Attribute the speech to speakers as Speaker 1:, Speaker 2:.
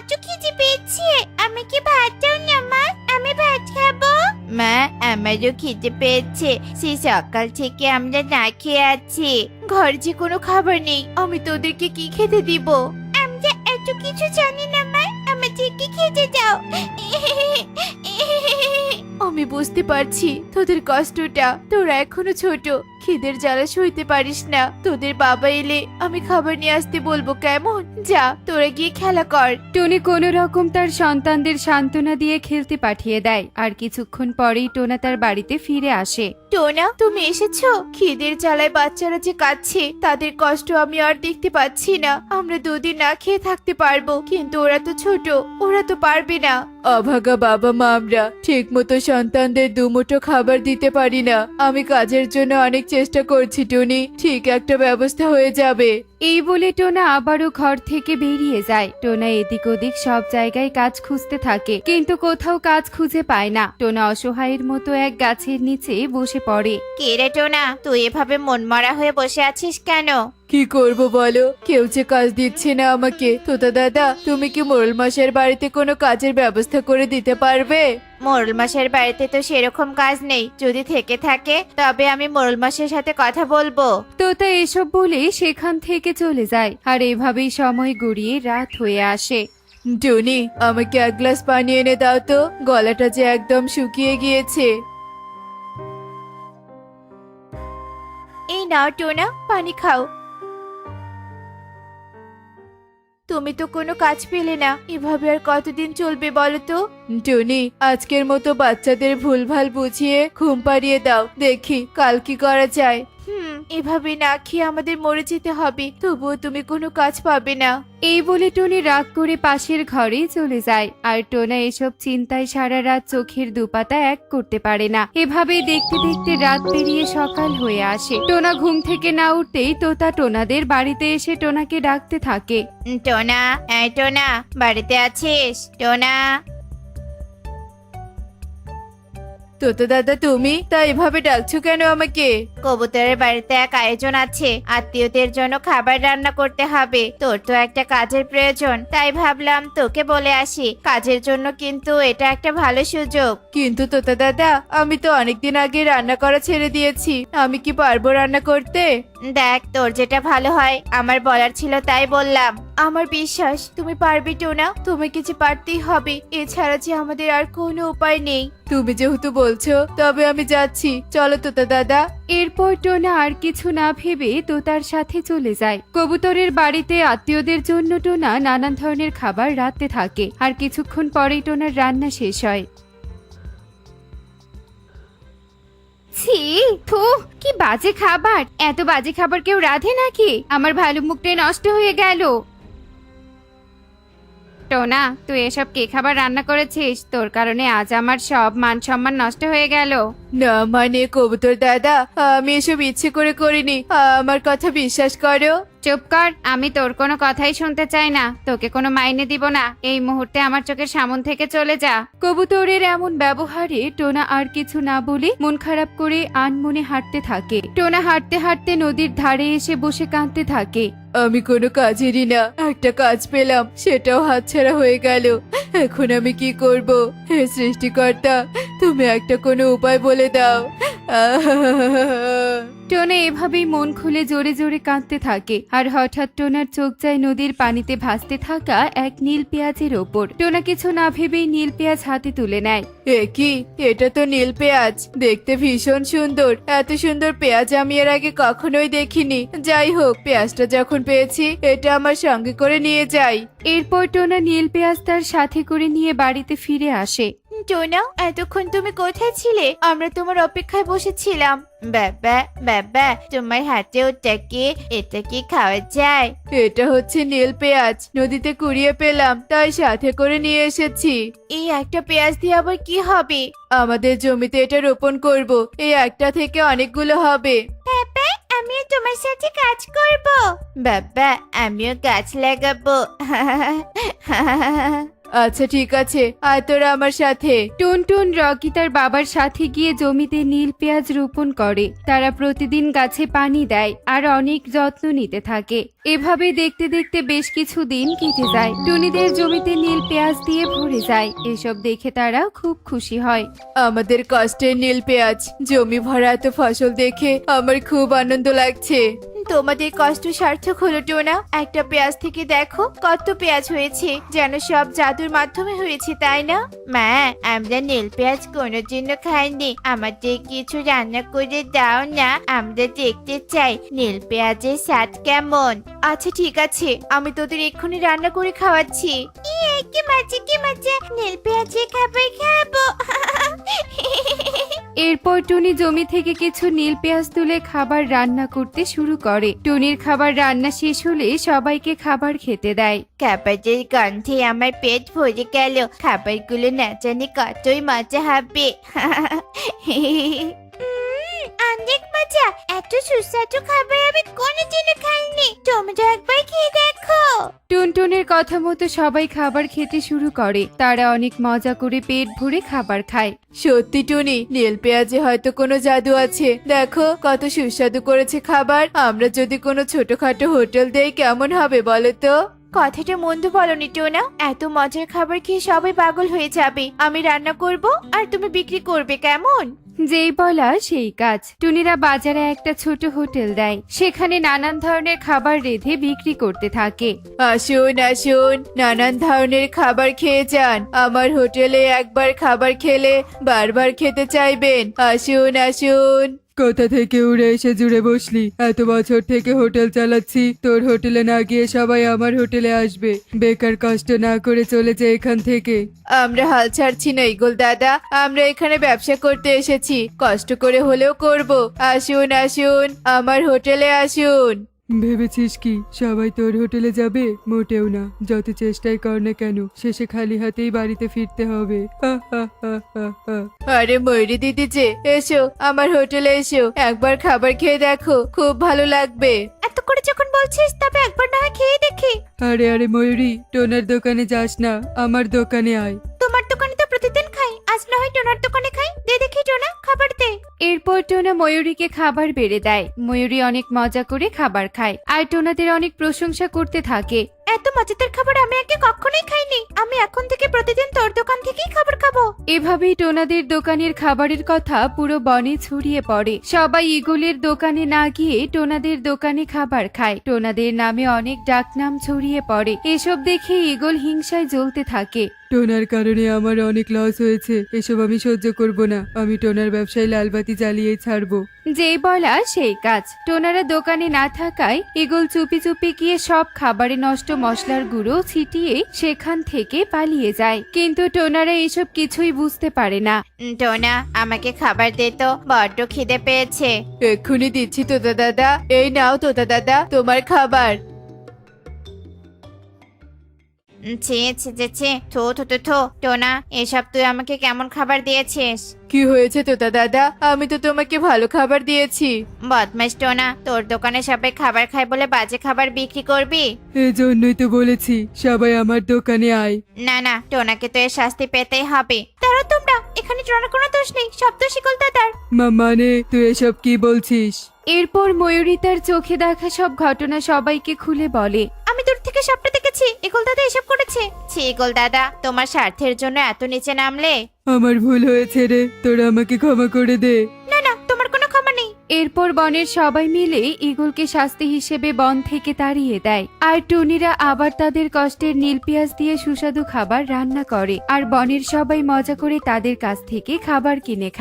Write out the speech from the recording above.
Speaker 1: প্রচুর খিদে পেয়েছে। আমাকে ভাত দাও না মা, আমি ভাত খাবো। মা, আমারও খিদে পেয়েছে। সেই সকাল থেকে আমরা না খেয়ে আছি। ঘরে যে কোনো খাবার নেই, আমি তোদেরকে কি খেতে দিব? আমরা এত কিছু জানি না মা, আমাদেরকে খেতে দাও। আমি বুঝতে পারছি তোদের কষ্টটা। তোরা এখনো ছোট, খিদের জ্বালা সইতে পারিস না। তোদের বাবা এলে আমি খাবার নিয়ে আসতে বলবো, কেমন? যা, তোরা গিয়ে খেলা কর।
Speaker 2: টনি কোনো রকম তার সন্তানদের সান্ত্বনা দিয়ে খেলতে পাঠিয়ে দেয়। আর কিছুক্ষণ পরেই টোনা তার বাড়িতে ফিরে আসে।
Speaker 1: টোনা, তুমি এসেছো? খিদের জ্বালায় বাচ্চারা যে কাঁদছে, তাদের কষ্ট আমি আর দেখতে পাচ্ছি না। আমরা দুদিন না খেয়ে থাকতে পারবো, কিন্তু ওরা তো ছোট, ওরা তো পারবে না।
Speaker 3: অভাগা বাবা মা আমরা ঠিক মতো সন্তানদের দুমুঠো খাবার দিতে পারি না। আমি কাজের জন্য অনেক চেষ্টা করছি টুনি, ঠিক একটা ব্যবস্থা হয়ে যাবে।
Speaker 2: এই বলে টোনা আবারও ঘর থেকে বেরিয়ে যায়। টোনা এদিক ওদিক সব জায়গায় কাজ খুঁজতে থাকে, কিন্তু কোথাও কাজ খুঁজে পায় না। টোনা অসহায়ের মতো এক গাছের নিচে বসে পড়ে।
Speaker 1: কে রে টোনা, তুই এভাবে মনমরা হয়ে বসে আছিস কেন?
Speaker 3: কি করব বলো, কেউ যে কাজ দিচ্ছে না আমাকে। তোতা দাদা, তুমি কি মোড়ল মশাইয়ের বাড়িতে কোনো কাজের ব্যবস্থা করে দিতে পারবে?
Speaker 1: মোড়ল মশাইয়ের বাড়িতে তো সেরকম কাজ নেই। যদি থেকে থাকে তবে আমি মোড়ল মশাইয়ের সাথে কথা বলবো।
Speaker 2: তোতা এসব বলে সেখান থেকে চলে যায়। আর এভাবেই সময় গড়িয়ে রাত হয়ে আসে।
Speaker 3: টুনি, আমাকে এক গ্লাস পানি এনে দাও তো, গলাটা যে একদম শুকিয়ে গিয়েছে।
Speaker 1: এই নাও টোনা, পানি খাও। তুমি তো কোনো কাজ পেলে না, এভাবে আর কতদিন চলবে বলো তো?
Speaker 3: টুনি, আজকের মতো বাচ্চাদের ভুলভাল বুঝিয়ে ঘুম পাড়িয়ে দাও, দেখি কাল কি করা যায়।
Speaker 1: এভাবে না খেয়ে আমাদের মরে যেতে হবে, তবুও তুমি কোনো কাজ পাবে না।
Speaker 2: এই বলে টনি রাগ করে পাশের ঘরে চলে যায়। আর টোনা এসব চিন্তায় সারা রাত চোখের দুপাতা এক করতে পারে না। এভাবেই দেখতে দেখতে রাত পেরিয়ে সকাল হয়ে আসে। টোনা ঘুম থেকে না উঠতেই তোতা টোনাদের বাড়িতে এসে টোনাকে ডাকতে থাকে।
Speaker 1: টোনা, এই টোনা, বাড়িতে আছিস? টোনা।
Speaker 3: তোতা দাদা, তুমি তা এভাবে ডাকছো কেন আমাকে?
Speaker 1: কবুতরের বাড়িতে এক আয়োজন আছে, আত্মীয়দের জন্য খাবার রান্না করতে হবে। তোর তো একটা কাজের প্রয়োজন, তাই ভাবলাম তোকে বলে আসি। কাজের জন্য কিন্তু এটা একটা ভালো সুযোগ।
Speaker 3: কিন্তু তোতা দাদা, আমি তো অনেকদিন আগে রান্না করা ছেড়ে দিয়েছি, আমি কি পারবো রান্না করতে?
Speaker 1: দেখ, তোর যেটা ভালো হয়, আমার বলার ছিল তাই বললাম। আমার বিশ্বাস তুমি পারবে টোনা, তোমাকে যে পারতেই হবে, এছাড়া যে আমাদের আর কোনো উপায় নেই।
Speaker 3: তুমি যেহেতু বলছো, তবে আমি যাচ্ছি, চলো তোতা দাদা।
Speaker 2: এরপর টোনা আর কিছু না ভেবে তোতার সাথে চলে যায়। কবুতরের বাড়িতে আত্মীয়দের জন্য টোনা নানান ধরনের খাবার রাঁধতে থাকে। আর কিছুক্ষণ পরেই টোনার রান্না শেষ হয়। ছি, থু, কি বাজে খাবার! এত বাজে খাবার কেউ রাঁধে নাকি? আমার ভালো মুখটাই নষ্ট হয়ে গেল। টোনা, তুই এসব কি খাবার রান্না করেছিস? তোর কারণে আজ আমার সব মান সম্মান নষ্ট হয়ে গেল।
Speaker 3: না মানে কবুতর দাদা, আমি এসব ইচ্ছে করে করিনি, আমার কথা বিশ্বাস করো।
Speaker 2: চুপ কর, আমি তোর কোনো কথাই শুনতে চাই না। তোকে কোনো মাইনে দিব না। এই মুহূর্তে আমার চোখের সামন থেকে চলে যা। কবুতরের এমন ব্যবহারে টোনা আর কিছু না বলে মন খারাপ করে আনমনে হাঁটতে থাকে। টোনা হাঁটতে হাঁটতে নদীর ধারে এসে বসে কাঁদতে থাকে।
Speaker 3: আমি কোনো কাজেরই না, একটা কাজ পেলাম সেটাও হাতছাড়া হয়ে গেল। এখন আমি কি করব? হে সৃষ্টিকর্তা, তুমি একটা কোনো উপায় বলে দাও।
Speaker 2: টোনা এভাবেই মন খুলে জোরে জোরে কাঁদতে থাকে। আর হঠাৎ টোনার চোখ যায় নদীর পানিতে ভাসতে থাকা এক নীল পেঁয়াজের ওপর। টোনা কিছু না ভেবেই নীল পেঁয়াজ হাতে তুলে নেয়।
Speaker 3: এ কি? এটা তো নীল পেঁয়াজ, দেখতে ভীষণ সুন্দর। এত সুন্দর পেঁয়াজ আমি এর আগে কখনোই দেখিনি। যাই হোক, পেঁয়াজটা যখন পেয়েছি, এটা আমার সঙ্গে করে নিয়ে যাই।
Speaker 2: এরপর টোনা নীল পেঁয়াজ তার সাথে করে নিয়ে বাড়িতে ফিরে আসে।
Speaker 1: টোনা, এতক্ষণ তুমি কোথায় ছিলে? আমরা তোমার অপেক্ষায় বসেছিলাম। বাবা বাবা, তোমার হাতে ওটা কি? এটা কি খাওয়া যায়?
Speaker 3: এটা হচ্ছে নীল পেঁয়াজ, নদীতে কুড়িয়ে পেলাম, তাই সাথে করে নিয়ে এসেছি।
Speaker 1: এই একটা পেঁয়াজ দিয়ে আবার কি হবে?
Speaker 3: আমাদের জমিতে এটা রোপণ করব, এই একটা থেকে অনেকগুলো হবে।
Speaker 1: বাবা, আমিও তোমার সাথে কাজ করব। বাবা, আমিও গাছ লাগাবো।
Speaker 3: আচ্ছা ঠিক আছে, আয় তোরা আমার সাথে।
Speaker 2: টুনটুন রকি তার বাবার সাথে গিয়ে জমিতে নীল পেঁয়াজ রোপণ করে। তারা প্রতিদিন গাছে পানি দেয় আর অনেক যত্ন নিতে থাকে। এভাবে দেখতে দেখতে বেশ কিছু দিন কেটে যায়। টুনিদের জমিতে নীল পেঁয়াজ দিয়ে ভরে যায়। এসব দেখে তারা খুব খুশি হয়।
Speaker 3: আমাদের কষ্টের নীল পেঁয়াজ, জমি ভরা এত ফসল দেখে আমার খুব আনন্দ লাগছে।
Speaker 1: তোমাদের কষ্ট সার্থক হলো টোনা। একটা পেঁয়াজ থেকে দেখো কত পেঁয়াজ হয়েছে, যেন সব জাদুর মাধ্যমে হয়েছে, তাই না? মা, আমরা নীল পেঁয়াজ কোনোর জন্য খাইনি, আমাদের কিছু রান্না করে দাও না, আমরা দেখতে চাই নীল পেঁয়াজের স্বাদ কেমন। আচ্ছা ঠিক আছে, আমি তোদের এক্ষুনি রান্না করে খাওয়াচ্ছি। কি মজা কি মজা, নীল পেঁয়াজের খাবার খাবো।
Speaker 2: এরপর টুনি জমি থেকে কিছু নীল পেঁয়াজ তুলে খাবার রান্না করতে শুরু করে। টুনির খাবার রান্না শেষ হলে সবাইকে খাবার খেতে দেয়।
Speaker 1: খাবারের গন্ধে আমার পেট ভরে গেল, খাবারগুলো না জানি কতই মজা হবে। অনেক মজা, এত সুস্বাদু খাবার আমি কোনোদিনও খাইনি, তোমরা একবার খেয়ে দেখো।
Speaker 2: টুনটুনের কথা মতো সবাই খাবার খেতে শুরু করে। তারা অনেক মজা করে পেট ভরে খাবার খায়।
Speaker 3: সত্যি টুনি, নীল পেঁয়াজে হয়তো কোনো জাদু আছে। দেখো কত সুস্বাদু করেছে খাবার। আমরা যদি কোনো ছোটখাটো হোটেল দেই কেমন হবে বলো তো?
Speaker 1: কথাটা মন্দ বলনি টোনা, এত মজার খাবার খেয়ে সবাই পাগল হয়ে যাবে। আমি রান্না করব আর তুমি বিক্রি করবে, কেমন?
Speaker 2: যেই বলা সেই কাজ। টুনিরা বাজারে একটা ছোট হোটেল দেয়। সেখানে নানান ধরনের খাবার রেঁধে বিক্রি করতে থাকে।
Speaker 3: আসুন আসুন, নানান ধরনের খাবার খেয়ে যান। আমার হোটেলে একবার খাবার খেলে বারবার খেতে চাইবেন। আসুন আসুন। কোথা থেকে উড়ে এসে জুড়ে বসলি? এত বছর থেকে হোটেল চালাচ্ছি, তোর হোটেলে না গিয়ে সবাই আমার হোটেলে আসবে। বেকার কষ্ট না করে চলে যায় এখান থেকে। আমরা হাল ছাড়ছি না ইগল দাদা, আমরা এখানে ব্যবসা করতে এসেছি, কষ্ট করে হলেও করব। আসুন আসুন, আমার হোটেলে আসুন। ভেবেছিস কি সবাই তোর হোটেলে যাবে? মোটেও না, যত চেষ্টাই কর না কেন শেষে খালি হাতেই বাড়িতে ফিরতে হবে। আরে ময়ূরী দিদি যে, এসো আমার হোটেলে এসো, একবার খাবার খেয়ে দেখো, খুব ভালো লাগবে।
Speaker 1: এত করে যখন বলছিস তবে একবার না হয় খেয়ে দেখি।
Speaker 3: আরে আরে ময়ূরী, টোনার দোকানে যাস না, আমার দোকানে আয়।
Speaker 1: তোমার দোকানে তো প্রতিদিন খাই, আজ না হয় টোনার দোকানে খাই। দে দেখি টোনা, খাবার দে।
Speaker 2: এরপর টোনা ময়ূরীকে খাবার বেড়ে দেয়। ময়ূরী অনেক মজা করে খাবার খায় আর টোনাদের অনেক প্রশংসা করতে থাকে।
Speaker 1: এত মজাদার খাবার আমি আগে কখনোই খাইনি, আমি এখন থেকে প্রতিদিন তোর দোকান থেকেই খাবার খাবো।
Speaker 2: এভাবেই টোনাদের দোকানের খাবারের কথা পুরো বনে ছড়িয়ে পড়ে। সবাই ইগলের দোকানে না গিয়ে টোনাদের দোকানে খাবার খায়। টোনাদের নামে অনেক ডাকনাম ছড়িয়ে পড়ে। এসব দেখে ইগল হিংসায় জ্বলতে থাকে।
Speaker 3: টোনার কারণে আমার অনেক লস হয়েছে, এসব আমি সহ্য করব না। আমি টোনার ব্যবসায় লালবাতি জ্বালিয়ে ছাড়বো।
Speaker 2: যেই বলা সেই কাজ। টোনারা দোকানে না থাকায় ইগল চুপি চুপি গিয়ে সব খাবারে নষ্ট মশলার গুঁড়ো ছিটিয়ে সেখান থেকে পালিয়ে যায়। কিন্তু টোনারা এসব কিছুই বুঝতে পারে না।
Speaker 1: টোনা, আমাকে খাবার দে তো, বড্ড খিদে পেয়েছে।
Speaker 3: এক্ষুনি দিচ্ছি তোতা দাদা, এই নাও তোতা দাদা তোমার খাবার।
Speaker 1: ছি ছি ছি ছি, থু থু থু থু। টোনা, এসব তুই আমাকে কেমন খাবার দিয়েছিস?
Speaker 3: কি হয়েছে তোতা দাদা? আমি তো তোমাকে ভালো খাবার দিয়েছি।
Speaker 1: বদমাইশ টোনা, তোর দোকানে সবাই খাবার খায় বলে বাজে খাবার বিক্রি করবি?
Speaker 3: এজন্যই তো বলেছি সবাই আমার দোকানে আয়।
Speaker 1: না না, টোনাকে তো এর শাস্তি পেতেই হবে। তারা তোমরা, এখানে টোনার কোনো দোষ নেই, সব দোষ ইগল দাদার।
Speaker 3: মানে তুই এসব কি বলছিস?
Speaker 2: এরপর ময়ূরী তার চোখে দেখা সব ঘটনা সবাইকে খুলে বলে।
Speaker 1: আমি দূর থেকে সবটা দেখেছি, ইগল দাদা এসব করেছে। ছি ইগল দাদা, তোমার স্বার্থের জন্য এত নিচে নামলে?
Speaker 3: আমার ভুল হয়েছে রে, তোরা আমাকে ক্ষমা করে দে।
Speaker 1: না না, তোমার কোনো ক্ষমা নেই।
Speaker 2: এরপর বনের সবাই মিলে ইগলকে শাস্তি হিসেবে বন থেকে তাড়িয়ে দেয়। আর টুনিরা আবার তাদের কষ্টের নীল পেঁয়াজ দিয়ে সুস্বাদু খাবার রান্না করে। আর বনের সবাই মজা করে তাদের কাছ থেকে খাবার কিনে খায়।